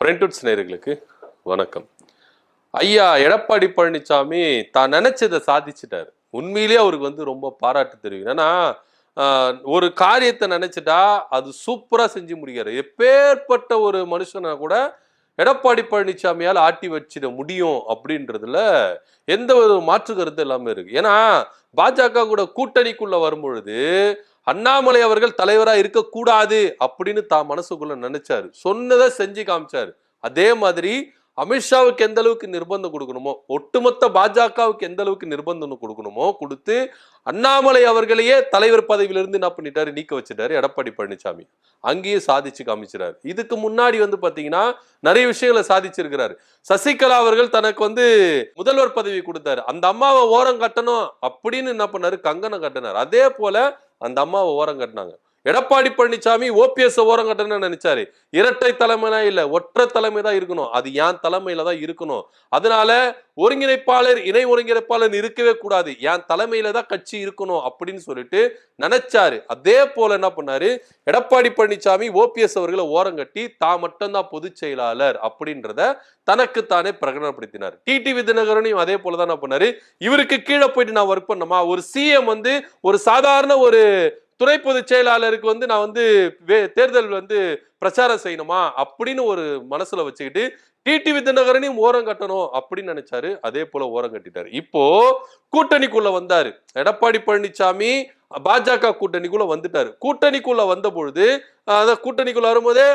ஃப்ரெண்ட்வுட்ஸ் நேயர்களுக்கு வணக்கம். ஐயா எடப்பாடி பழனிசாமி தான் நினைச்சதை சாதிச்சிட்டாரு. உண்மையிலேயே அவருக்கு ரொம்ப பாராட்டு தெரியும். ஏன்னா ஒரு காரியத்தை நினைச்சிட்டா அது சூப்பரா செஞ்சு முடிக்கிறாரு. எப்பேற்பட்ட ஒரு மனுஷனை கூட எடப்பாடி பழனிசாமியால் ஆட்டி வச்சிட முடியும் அப்படின்றதுல எந்த ஒரு மாற்று கருத்து எல்லாமே இருக்கு. ஏன்னா பாஜக கூட கூட்டணிக்குள்ள வரும்பொழுது அண்ணாமலை அவர்கள் தலைவரா இருக்கக்கூடாது அப்படின்னு தான் மனசுக்குள்ள நினைச்சாரு. சொன்னதை செஞ்சு காமிச்சாரு. அதே மாதிரி அமித்ஷாவுக்கு எந்த அளவுக்கு நிர்பந்தம் கொடுக்கணுமோ, ஒட்டுமொத்த பாஜகவுக்கு எந்த அளவுக்கு நிர்பந்தம் கொடுக்கணுமோ கொடுத்து அண்ணாமலை அவர்களையே தலைவர் பதவியிலிருந்து என்ன பண்ணிட்டாரு, நீக்க வச்சிட்டாரு எடப்பாடி பழனிசாமி. அங்கேயே சாதிச்சு காமிச்சிட்டாரு. இதுக்கு முன்னாடி பாத்தீங்கன்னா நிறைய விஷயங்களை சாதிச்சிருக்கிறாரு. சசிகலா அவர்கள் தனக்கு முதல்வர் பதவி கொடுத்தாரு. அந்த அம்மாவை ஓரம் கட்டணும் அப்படின்னு என்ன பண்ணாரு, கங்கணம் கட்டினார். அதே போல அந்த அம்மாவை ஓரம் கட்டினாங்க. எடப்பாடி பழனிசாமி ஓபிஎஸ் ஓரம் கட்டணும்னு நினைச்சாரு. இரட்டை தலைமைனா இல்ல, ஒற்றை தலைமை தான் இருக்கணும். அது என் தலைமையில தான் இருக்கணும். அதனால ஒருங்கிணைப்பாளர் இணை ஒருங்கிணைப்பாளர் இருக்கவே கூடாது, என் தலைமையில தான் கட்சி இருக்கணும் அப்படின்னு சொல்லிட்டு நினைச்சாரு. அதே போல என்ன பண்ணாரு, எடப்பாடி பழனிசாமி ஓபிஎஸ் அவர்களை ஓரம் கட்டி தான் மட்டும்தான் பொதுச் செயலாளர் அப்படின்றத தனக்குத்தானே பிரகடனப்படுத்தினார். டிடிவி தினகரனையும் அதே போலதான் என்ன பண்ணாரு, இவருக்கு கீழே போயிட்டு நான் ஒர்க் பண்ணமா, ஒரு சிஎம் ஒரு சாதாரண ஒரு துணை பொதுச் செயலாளருக்கு நான் தேர்தல் பிரச்சாரம் செய்யணுமா அப்படின்னு ஒரு மனசுல வச்சுக்கிட்டு டிடிவி தினகரனையும் ஓரம் கட்டணும் அப்படின்னு நினைச்சாரு. அதே போல ஓரம் கட்டிட்டாரு. இப்போ கூட்டணிக்குள்ள வந்தாரு எடப்பாடி பழனிசாமி. பாஜக கூட்டணிக்குள்ள வந்துட்டாரு. கூட்டணிக்குள்ள வந்த பொழுது கூட்டணிக்குள்ள வரும்போதே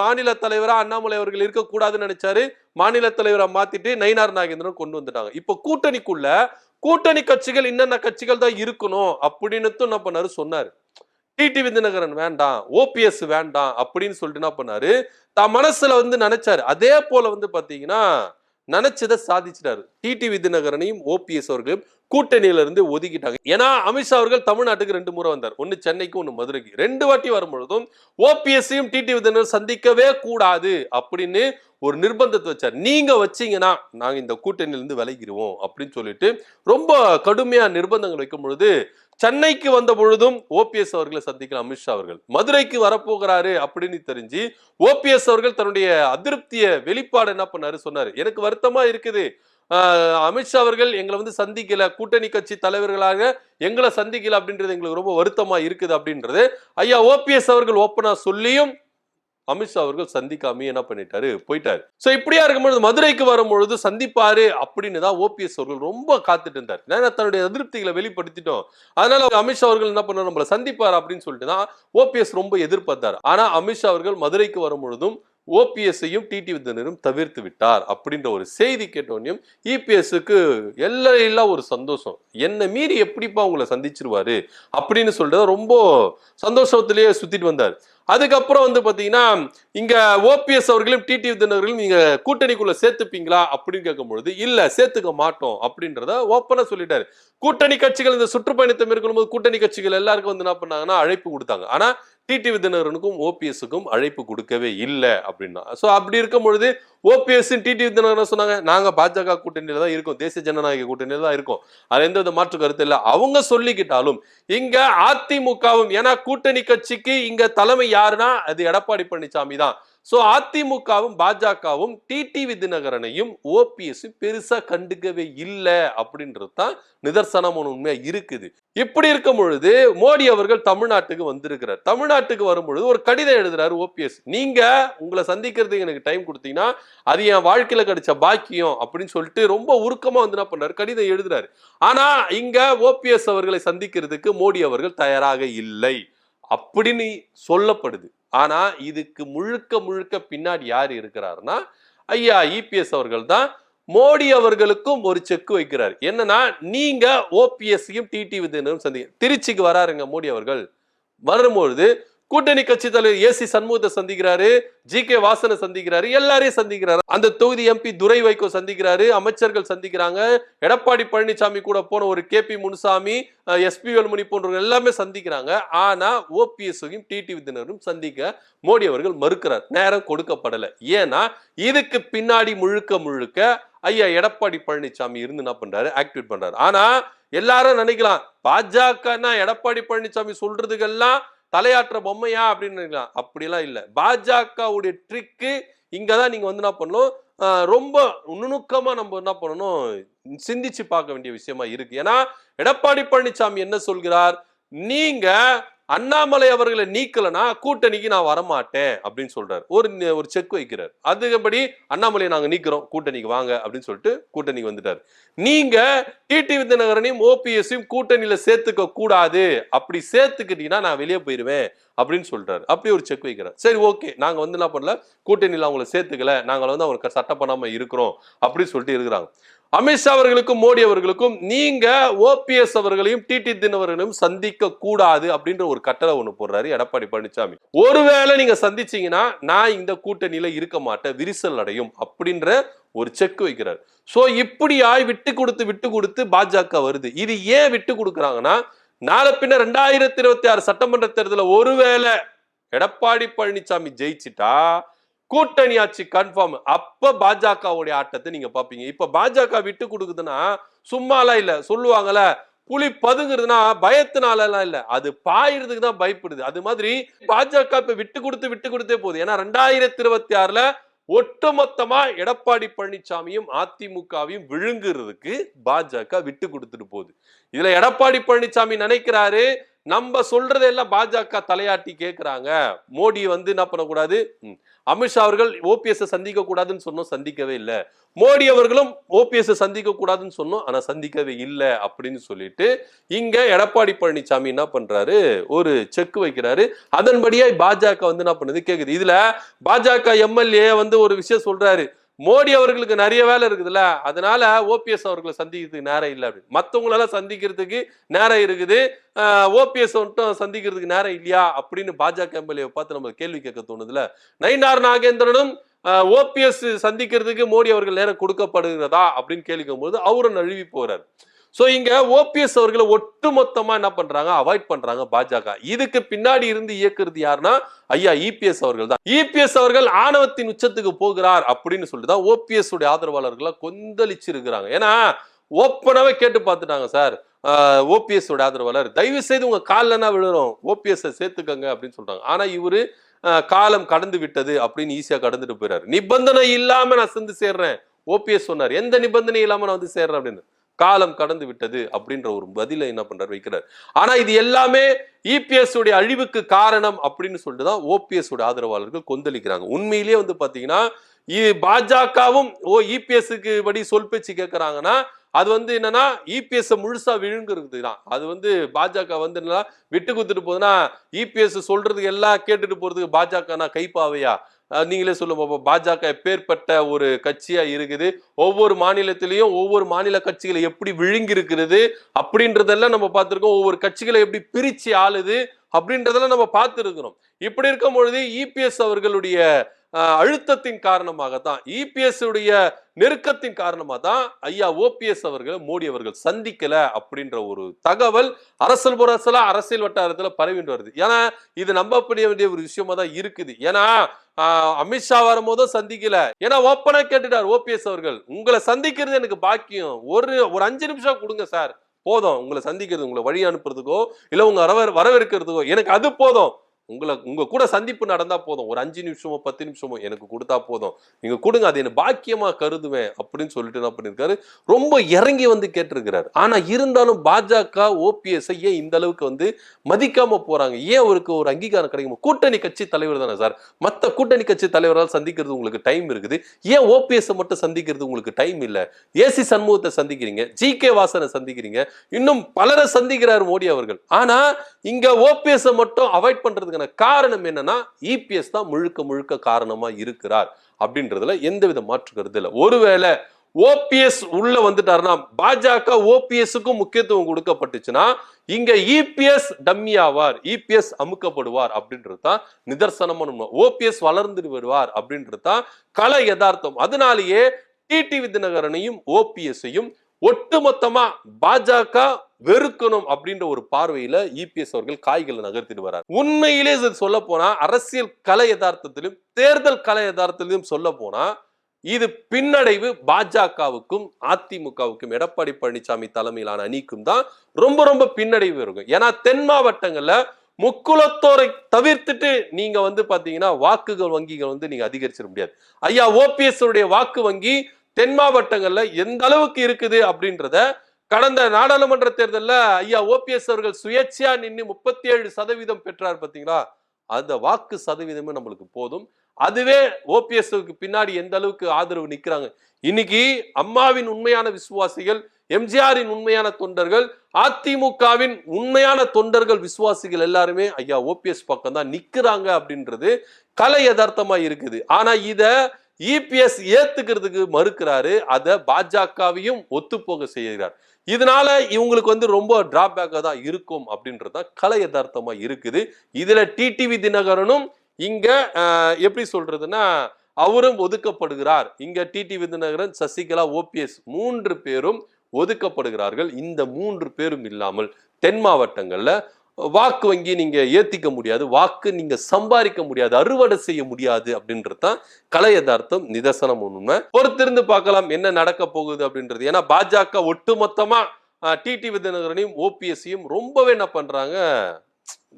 மாநில தலைவரா அண்ணாமலை அவர்கள் இருக்கக்கூடாதுன்னு நினைச்சாரு. மாநில தலைவரா மாத்திட்டு நயினார் நாகேந்திரன் கொண்டு வந்துட்டாங்க. இப்போ கூட்டணிக்குள்ள கூட்டணி கட்சிகள் என்னென்ன கட்சிகள் தான் இருக்கணும் அப்படின்னு என்ன பண்ணாரு சொன்னாரு. டிடிவி தினகரன் வேண்டாம், ஓபிஎஸ் வேண்டாம் அப்படின்னு சொல்லிட்டு என்ன பண்ணாரு, தான் மனசுல நினைச்சாரு. அதே போல பாத்தீங்கன்னா நினைச்சதை சாதிச்சிட்டாரு. டிடிவி தினகரனையும் ஓபிஎஸ் அவர்களையும் கூட்டணியில இருந்து ஒதுக்கிட்டாங்க. ஏன்னா அமித்ஷா அவர்கள் தமிழ்நாட்டுக்கு 2 முறை வந்தார். ஒன்னு சென்னைக்கு, ஒன்னு மதுரைக்கு. 2 வாட்டி வரும்பொழுதும் ஓபிஎஸ்ஸையும் டிடிவி தினகரன் சந்திக்கவே கூடாது அப்படின்னு ஒரு நிர்பந்தத்தை வச்சார். நீங்க வச்சீங்கன்னா நாங்க இந்த கூட்டணியில இருந்து விலகிடுவோம் அப்படின்னு சொல்லிட்டு ரொம்ப கடுமையா நிர்பந்தங்கள் வைக்கும் பொழுது சென்னைக்கு வந்த பொழுதும் ஓபிஎஸ் அவர்களை சந்திக்கல அமித்ஷா அவர்கள். மதுரைக்கு வரப்போகிறாரு அப்படின்னு தெரிஞ்சு ஓபிஎஸ் அவர்கள் தன்னுடைய அதிருப்திய வெளிப்பாடு என்ன பண்ணாரு சொன்னாரு. எனக்கு வருத்தமா இருக்குது, அமித்ஷா அவர்கள் எங்களை சந்திக்கல, கூட்டணி கட்சி தலைவர்களாக எங்களை சந்திக்கல அப்படின்றது எங்களுக்கு ரொம்ப வருத்தமா இருக்குது அப்படின்றது ஐயா ஓபிஎஸ் அவர்கள் ஓப்பனா சொல்லியும் அமித்ஷா அவர்கள் சந்திக்காம என்ன பண்ணிட்டாரு, போயிட்டாரு. சோ இப்படியா இருக்கும்போது மதுரைக்கு வரும்பொழுது சந்திப்பாரு அப்படின்னு தான் ஓபிஎஸ் அவர்கள் ரொம்ப காத்துட்டு இருந்தார். ஏன்னா தன்னுடைய அதிருப்திகளை வெளிப்படுத்திட்டோம், அதனால அமித்ஷா அவர்கள் என்ன பண்ணாரு, நம்மள சந்திப்பார் அப்படின்னு சொல்லிட்டு தான் ஓபிஎஸ் ரொம்ப எதிர்பார்த்தார். ஆனா அமித்ஷா அவர்கள் மதுரைக்கு வரும்பொழுதும் ஓபிஎஸ்ஸையும் டிடிவி தினகரனும் தவிர்த்து விட்டார் அப்படின்ற ஒரு செய்தி கேட்டோன்னையும் இபிஎஸ்க்கு எல்லாம் ஒரு சந்தோஷம். என்ன மீறி எப்படிப்பா உங்களை சந்திச்சிருவாரு அப்படின்னு சொல்லிட்டு ரொம்ப சந்தோஷத்திலேயே சுத்திட்டு வந்தார். அதுக்கப்புறம் பாத்தீங்கன்னா இங்க ஓபிஎஸ் அவர்களும் டிடிவி தினகரனும் நீங்க கூட்டணிக்குள்ள சேர்த்துப்பீங்களா அப்படின்னு கேட்கும் பொழுது இல்ல சேர்த்துக்க மாட்டோம் அப்படின்றத ஓப்பனா சொல்லிட்டாரு. கூட்டணி கட்சிகள் இந்த சுற்றுப்பயணத்தை மேற்கொள்ளும் போது கூட்டணி கட்சிகள் எல்லாருக்கும் என்ன பண்ணாங்கன்னா அழைப்பு கொடுத்தாங்க. ஆனா டிடிவி தினகரனுக்கும் ஓபிஎஸ்க்கும் அழைப்பு கொடுக்கவே இல்லை அப்படின்னா. சோ அப்படி இருக்கும் பொழுது ஓபிஎஸ் டிடிவி தினகரன் சொன்னாங்க, நாங்க பாஜக கூட்டணியில தான் இருக்கோம், தேசிய ஜனநாயக கூட்டணியில தான் இருக்கோம், அது எந்த மாற்று கருத்து இல்லை. அவங்க சொல்லிக்கிட்டாலும் இங்க அதிமுகவும், ஏன்னா கூட்டணி கட்சிக்கு இங்க தலைமை யாருன்னா அது எடப்பாடி பழனிசாமி தான். சோ அதிமுகவும் பாஜகவும் டிடிவி தினகரனையும் ஓபிஎஸ் பெருசா கண்டுக்கவே இல்லை அப்படின்றது தான் நிதர்சனமான உண்மையா இருக்குது. இப்படி இருக்கும் பொழுது மோடி அவர்கள் தமிழ்நாட்டுக்கு வந்திருக்கிறார். தமிழ்நாட்டுக்கு வரும்பொழுது ஒரு கடிதம் எழுதுறாரு ஓபிஎஸ். நீங்க உங்களை சந்திக்கிறதுக்கு எனக்கு டைம் கொடுத்தீங்கன்னா அது என் வாழ்க்கையில கிடைச்ச பாக்கியம் அப்படின்னு சொல்லிட்டு ரொம்ப உருக்கமா என்ன பண்றாரு, கடிதம் எழுதுறாரு. ஆனா இங்க ஓபிஎஸ் அவர்களை சந்திக்கிறதுக்கு மோடி அவர்கள் தயாராக இல்லை அப்படின்னு சொல்லப்படுது. ஆனா இதுக்கு முழுக்க முழுக்க பின்னாடி யார் இருக்கிறாருன்னா ஐயா இபிஎஸ் அவர்கள் தான் மோடி அவர்களுக்கும் ஒரு செக் வைக்கிறார். என்னன்னா நீங்க ஓபிஎஸ்ஸையும் டிடிவி தினகரனும் சந்தி திருச்சிக்கு வராருங்க மோடி அவர்கள். வரும்பொழுது கூட்டணி கட்சி தலைவர் ஏசி சண்முகத்தை சந்திக்கிறாரு, ஜி.கே. வாசனை சந்திக்கிறாரு, எல்லாரையும் சந்திக்கிறாரு. அந்த தொகுதி எம்பி துரை வைகோ சந்திக்கிறாரு, அமைச்சர்கள் சந்திக்கிறாங்க, எடப்பாடி பழனிசாமி கூட போன ஒரு கே.பி. முனுசாமி, எஸ்.பி. வேலுமணி போன்றவர்கள் எல்லாமே சந்திக்கிறாங்க. ஆனா ஓபிஎஸ்ஸையும் டிடிவி தினகரனும் சந்திக்க மோடி அவர்கள் மறுக்கிறார். நேரம் கொடுக்கப்படலை. ஏன்னா இதுக்கு பின்னாடி முழுக்க முழுக்க ஐயா எடப்பாடி பழனிசாமி இருந்து என்ன பண்றாரு, ஆக்டிவேட் பண்றாரு. ஆனா எல்லாரும் நினைக்கலாம் பாஜகன்னா எடப்பாடி பழனிசாமி சொல்றதுக்கெல்லாம் தலையாற்ற பொம்மையா அப்படின்னு நினைக்கலாம். அப்படிலாம் இல்ல. பாஜகவுடைய ட்ரிக்கு இங்கதான் நீங்க வந்து என்ன பண்ணணும், ரொம்ப நுணுக்கமா நம்ம என்ன பண்ணணும், சிந்திச்சு பார்க்க வேண்டிய விஷயமா இருக்கு. ஏன்னா எடப்பாடி பழனிசாமி என்ன சொல்கிறார், நீங்க அண்ணாமலை அவர்களை நீக்கலனா கூட்டணிக்கு நான் வரமாட்டேன் அப்படின்னு சொல்றாரு. ஒரு செக் வைக்கிறார். அதுபடி அண்ணாமலையை நாங்க நீக்கிறோம், கூட்டணிக்கு வாங்க அப்படின்னு சொல்லிட்டு கூட்டணிக்கு வந்துட்டாரு. நீங்க டிடிவி தினகரனையும் ஓபிஎஸ்ஸையும் கூட்டணியில சேர்த்துக்க கூடாது, அப்படி சேர்த்துக்கிட்டீங்கன்னா நான் வெளியே போயிருவேன் அப்படின்னு சொல்றாரு. அப்படி ஒரு செக் வைக்கிறார். சரி, ஓகே, நாங்க வந்து என்ன பண்ணல, கூட்டணியில அவங்களை சேர்த்துக்கல, நாங்க வந்து அவங்களுக்கு சட்டை பண்ணாம இருக்கிறோம் அப்படின்னு சொல்லிட்டு இருக்கிறாங்க. அமித்ஷா அவர்களுக்கும் மோடி அவர்களுக்கும் நீங்க ஓபிஎஸ் அவர்களையும் டிடி தினகரனையும் சந்திக்க கூடாது அப்படின்ற ஒரு கட்டளை ஒண்ணு போடுறாரு எடப்பாடி பழனிசாமி. ஒருவேளை நீங்க சந்திச்சீங்கன்னா நான் இந்த கூட்டணியில இருக்க மாட்டேன், விரிசல் அடையும் அப்படின்ற ஒரு செக் வைக்கிறார். சோ இப்படியாய் விட்டு கொடுத்து பாஜக வருது. இது ஏன் விட்டு கொடுக்குறாங்கன்னா, நாளை பின்ன 2026 சட்டமன்ற தேர்தலில் ஒருவேளை எடப்பாடி பழனிசாமி ஜெயிச்சிட்டா கூட்டணி ஆட்சி கன்ஃபார்ம். அப்ப பாஜகவுடைய ஆட்டத்தை நீங்க பாப்பீங்க. இப்ப பாஜக விட்டு கொடுக்குதுன்னா சும்மாலாம் இல்ல, சொல்லுவாங்கல்ல, புலி பதுங்குறதுன்னா பயத்தினால எல்லாம் இல்ல, அது பாயிறதுக்கு தான் பயப்படுது. அது மாதிரி பாஜக இப்ப விட்டு கொடுத்தே போகுது. ஏன்னா 2026 ஒட்டுமொத்தமா எடப்பாடி பழனிசாமியும் அதிமுகவையும் விழுங்குறதுக்கு பாஜக விட்டு கொடுத்துட்டு போகுது. இதுல எடப்பாடி பழனிசாமி நினைக்கிறாரு, நம்ம சொல்றதெல்லாம் பாஜக தலையாட்டி கேட்கிறாங்க, மோடி வந்து என்ன பண்ணக்கூடாது, அமித்ஷா அவர்கள் ஓபிஎஸ் சந்திக்க கூடாதுன்னு சொன்னோம், சந்திக்கவே இல்லை. மோடி அவர்களும் ஓபிஎஸ் சந்திக்க கூடாதுன்னு சொன்னோம், ஆனா சந்திக்கவே இல்லை அப்படின்னு சொல்லிட்டு இங்க எடப்பாடி பழனிசாமி என்ன பண்றாரு, ஒரு செக் வைக்கிறாரு. அதன்படியே பாஜக வந்து என்ன பண்ணுது கேக்குது. இதுல பாஜக எம்எல்ஏ வந்து ஒரு விஷயம் சொல்றாரு, மோடி அவர்களுக்கு நிறைய வேலை இருக்குதுல்ல, அதனால ஓபிஎஸ் அவர்களை சந்திக்கிறதுக்கு நேரம் இல்லை அப்படின்னு. மற்றவங்களெல்லாம் சந்திக்கிறதுக்கு நேரம் இருக்குது, ஓபிஎஸ் மட்டும் சந்திக்கிறதுக்கு நேரம் இல்லையா அப்படின்னு பாஜக எம்எல்ஏ பார்த்து நம்ம கேள்வி கேட்க தோணுதுல. நயினார் நாகேந்திரனும் ஓபிஎஸ் சந்திக்கிறதுக்கு மோடி அவர்கள் நேரம் கொடுக்கப்படுகிறதா அப்படின்னு கேள்வி கேட்கும்போது அவரும் நழுவி போறாரு. சோ இங்க ஓபிஎஸ் அவர்களை ஒட்டுமொத்தமா என்ன பண்றாங்க, அவாய்ட் பண்றாங்க பாஜக. இதுக்கு பின்னாடி இருந்து இயக்குறது யாருன்னா ஐயா இபிஎஸ் அவர்கள் தான். இபிஎஸ் அவர்கள் ஆணவத்தின் உச்சத்துக்கு போகிறார் அப்படின்னு சொல்லிட்டு தான் ஓபிஎஸ் உடைய ஆதரவாளர்களா கொந்தளிச்சு இருக்கிறாங்க. ஏன்னா ஓப்பனாவே கேட்டு பார்த்துட்டாங்க, சார் ஓபிஎஸ் உடைய ஆதரவாளர் தயவு செய்து உங்க காலில் விழுறோம், ஓபிஎஸ் சேர்த்துக்கங்க அப்படின்னு சொல்றாங்க. ஆனா இவரு காலம் கடந்து விட்டது அப்படின்னு ஈஸியா கடந்துட்டு போயிறாரு. நிபந்தனை இல்லாம நான் சேர்ந்து சேர்றேன், ஓபிஎஸ் சொன்னார், எந்த நிபந்தனை இல்லாம நான் வந்து சேர்றேன் அப்படின்னு. காலம் கடந்து விட்டது அப்படின்ற ஒரு பதிலை என்ன பண்றாரு, வைக்கிறார். ஆனா இது எல்லாமே இபிஎஸ் உடைய அழிவுக்கு காரணம் அப்படின்னு சொல்லிட்டு தான் ஓபிஎஸ் உடைய ஆதரவாளர்கள் கொந்தளிக்கிறாங்க. உண்மையிலேயே வந்து பாத்தீங்கன்னா பாஜகவும் இபிஎஸ்க்கு படி சொல் பேச்சு கேட்கறாங்கன்னா அது வந்து என்னன்னா இபிஎஸ் முழுசா விழுங்குறது தான். அது வந்து பாஜக வந்து என்னன்னா விட்டு கொடுத்துட்டு போகுதுன்னா இபிஎஸ் சொல்றதுக்கு எல்லாம் கேட்டுட்டு போறதுக்கு பாஜக கைப்பாவையா? நீங்களே சொல்லுங்க, பாஜக எப்பேற்பட்ட ஒரு கட்சியா இருக்குது, ஒவ்வொரு மாநிலத்திலையும் ஒவ்வொரு மாநில கட்சிகளை எப்படி விழுங்கி இருக்கிறது அப்படின்றதெல்லாம் நம்ம பார்த்திருக்கோம், ஒவ்வொரு கட்சிகளை எப்படி பிரிச்சு ஆளுது அப்படின்றதெல்லாம் நம்ம பார்த்திருக்கிறோம். இப்படி இருக்கும் பொழுது இபிஎஸ் அவர்களுடைய அழுத்தத்தின் காரணமாக தான், இபிஎஸ் உடைய நெருக்கத்தின் காரணமாக தான் ஐயா ஓபிஎஸ் அவர்கள் மோடி அவர்கள் சந்திக்கல அப்படின்ற ஒரு தகவல் அரசியல் வட்டாரத்துல பரவிட்டு வருது. ஏன்னா இது நம்பப்பட வேண்டிய ஒரு விஷயமா தான் இருக்குது. ஏன்னா அமித்ஷா வரும்போதும் சந்திக்கல, ஏன்னா ஓப்பனா கேட்டுட்டார் ஓபிஎஸ் அவர்கள், உங்களை சந்திக்கிறது எனக்கு பாக்கியம், ஒரு 5 நிமிஷம் கொடுங்க சார், போதும் உங்களை சந்திக்கிறது, உங்களை வழி அனுப்புறதுக்கோ இல்ல உங்க வரவேற்கிறதுக்கோ எனக்கு அது போதும், உங்க கூட சந்திப்பு நடந்தா போதும், ஒரு 5 நிமிஷமோ 10 நிமிஷமோ எனக்கு கொடுத்தா போதும், நீங்க கொடுங்க, அது என்ன பாக்கியமா கருதுவேன் அப்படின்னு சொல்லிட்டு என்ன பண்ணிருக்காரு, ரொம்ப இறங்கி வந்து கேட்டிருக்கிறாரு. ஆனா இருந்தாலும் பாஜக ஓபிஎஸ் ஏன் இந்த அளவுக்கு வந்து மதிக்காம போறாங்க? ஏன் அவருக்கு ஒரு அங்கீகாரம் கிடைக்கும்? கூட்டணி கட்சி தலைவர் தானே சார், மத்த கூட்டணி கட்சி தலைவரால் சந்திக்கிறது உங்களுக்கு டைம் இருக்குது, ஏன் ஓபிஎஸ் மட்டும் சந்திக்கிறது உங்களுக்கு டைம் இல்ல? ஏசி சண்முகத்தை சந்திக்கிறீங்க, ஜி.கே. வாசனை சந்திக்கிறீங்க, இன்னும் பலரை சந்திக்கிறார் மோடி அவர்கள். ஆனா இங்க ஓபிஎஸ் மட்டும் அவாய்ட் பண்றது காரணம் என்னன்னா இபிஎஸ் தான் முழுக்க காரணமா இருக்கிறார் அப்படின்றதுல எந்தவித மாற்று கருத்து இல்லை. ஒருவேளை ஓபிஎஸ் உள்ள வந்துட்டாருன்னா பாஜக ஓபிஎஸ்க்கும் முக்கியத்துவம் கொடுக்கப்பட்டுச்சுன்னா இங்க இபிஎஸ் டம்மி ஆவார், இபிஎஸ் அமுக்கப்படுவார் அப்படின்றது தான் நிதர்சனமான, ஓபிஎஸ் வளர்ந்து வருவார் அப்படின்றது தான் கள யதார்த்தம். அதனாலேயே டிடிவி தினகரனையும் ஓபிஎஸ்ஸையும் ஒட்டுமொத்தமா பாஜக வெறுக்கணும் அப்படின்ற ஒரு பார்வையில இபிஎஸ் அவர்கள் காய்களை நகர்த்திட்டு வரார். உண்மையிலே சொல்ல போனா அரசியல் கலை யதார்த்தத்திலும் தேர்தல் கலை யதார்த்தத்திலும் சொல்ல போனா இது பின்னடைவு பாஜகவுக்கும் அதிமுகவுக்கும் எடப்பாடி பழனிசாமி தலைமையிலான அணிக்கும் தான் ரொம்ப பின்னடைவு இருக்கும். ஏன்னா தென் மாவட்டங்கள்ல முக்குலத்தோரை தவிர்த்துட்டு நீங்க வந்து பாத்தீங்கன்னா வாக்குகள் வங்கிகள் வந்து நீங்க அதிகரிச்சிட முடியாது. ஐயா ஓபிஎஸ் உடைய வாக்கு வங்கி தென் மாவட்டங்கள்ல எந்த அளவுக்கு இருக்குது அப்படின்றத கடந்த நாடாளுமன்ற தேர்தலில் ஐயா ஓபிஎஸ் அவர்கள் சுயேட்சையா நின்று 37% பெற்றார் பாத்தீங்களா, அந்த வாக்கு சதவீதமே நம்மளுக்கு போதும். அதுவே ஓபிஎஸ் பின்னாடி எந்த அளவுக்கு ஆதரவு நிக்கிறாங்க. இன்னைக்கு அம்மாவின் உண்மையான விசுவாசிகள், எம்ஜிஆரின் உண்மையான தொண்டர்கள், அதிமுகவின் உண்மையான தொண்டர்கள், விசுவாசிகள் எல்லாருமே ஐயா ஓபிஎஸ் பக்கம் தான் நிக்கிறாங்க அப்படின்றது கலை யதார்த்தமா இருக்குது. ஆனா இத இபிஎஸ் ஏத்துக்கிறதுக்கு மறுக்கிறாரு. அத பாஜகவையும் ஒத்துப்போக செய்கிறார். இதனால இவங்களுக்கு வந்து ரொம்ப டிராபேக்கா தான் இருக்கும் அப்படின்றதான் கலை யதார்த்தமா இருக்குது. இதுல டிடிவி தினகரனும் இங்க எப்படி சொல்றதுன்னா அவரும் ஒதுக்கப்படுகிறார். இங்க டிடிவி தினகரன், சசிகலா, ஓபிஎஸ் 3 பேரும் ஒதுக்கப்படுகிறார்கள். இந்த 3 பேரும் இல்லாமல் தென் மாவட்டங்கள்ல வாக்கு வங்கி நீங்க ஏத்திக்க முடியாது, வாக்கு நீங்க சம்பாதிக்க முடியாது, அறுவடை செய்ய முடியாது அப்படின்றதுதான் கலை யதார்த்தம், நிதர்சனம் உண்மை. பொறுத்திருந்து பார்க்கலாம் என்ன நடக்க போகுது அப்படின்றது. ஏன்னா பாஜக ஒட்டுமொத்தமா டிடிவி தினகரனையும் ஓபிஎஸ்ஸையும் ரொம்பவே என்ன பண்றாங்க,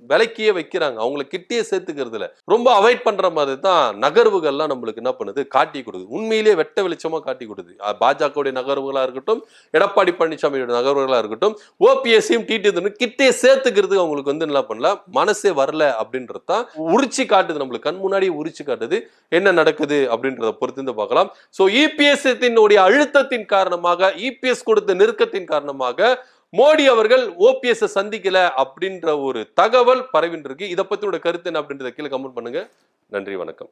விலைக்கியே வைக்கிறாங்க. அவங்களை கிட்டே சேர்த்துக்கிறதுல ரொம்ப அவாய்ட் பண்ற மாதிரி தான் நகர்வுகள்லாம் நம்மளுக்கு என்ன பண்ணுது, காட்டி கொடுக்குது. உண்மையிலேயே வெட்ட வெளிச்சமா காட்டி கொடுக்குது. பாஜகவுடைய நகர்வுகளா இருக்கட்டும், எடப்பாடி பழனிசாமியோட நகர்வுகளா இருக்கட்டும், ஓபிஎஸ்ஸையும் டிடிவி கிட்டே சேர்த்துக்கிறதுக்கு அவங்களுக்கு வந்து என்ன பண்ணல, மனசே வரல அப்படின்றதான் உரிச்சு காட்டுது. நம்மளுக்கு கண் முன்னாடி உரிச்சு காட்டுது. என்ன நடக்குது அப்படின்றத பொறுத்து பார்க்கலாம். சோ இபிஎஸ் அழுத்தத்தின் காரணமாக, இபிஎஸ் கொடுத்த நெருக்கத்தின் காரணமாக மோடி அவர்கள் ஓபிஎஸ் சந்திக்கல அப்படின்ற ஒரு தகவல் பரவின்னு இருக்கு. இதை பத்தியோட கருத்து என்ன அப்படின்றத கீழே கமெண்ட் பண்ணுங்க. நன்றி, வணக்கம்.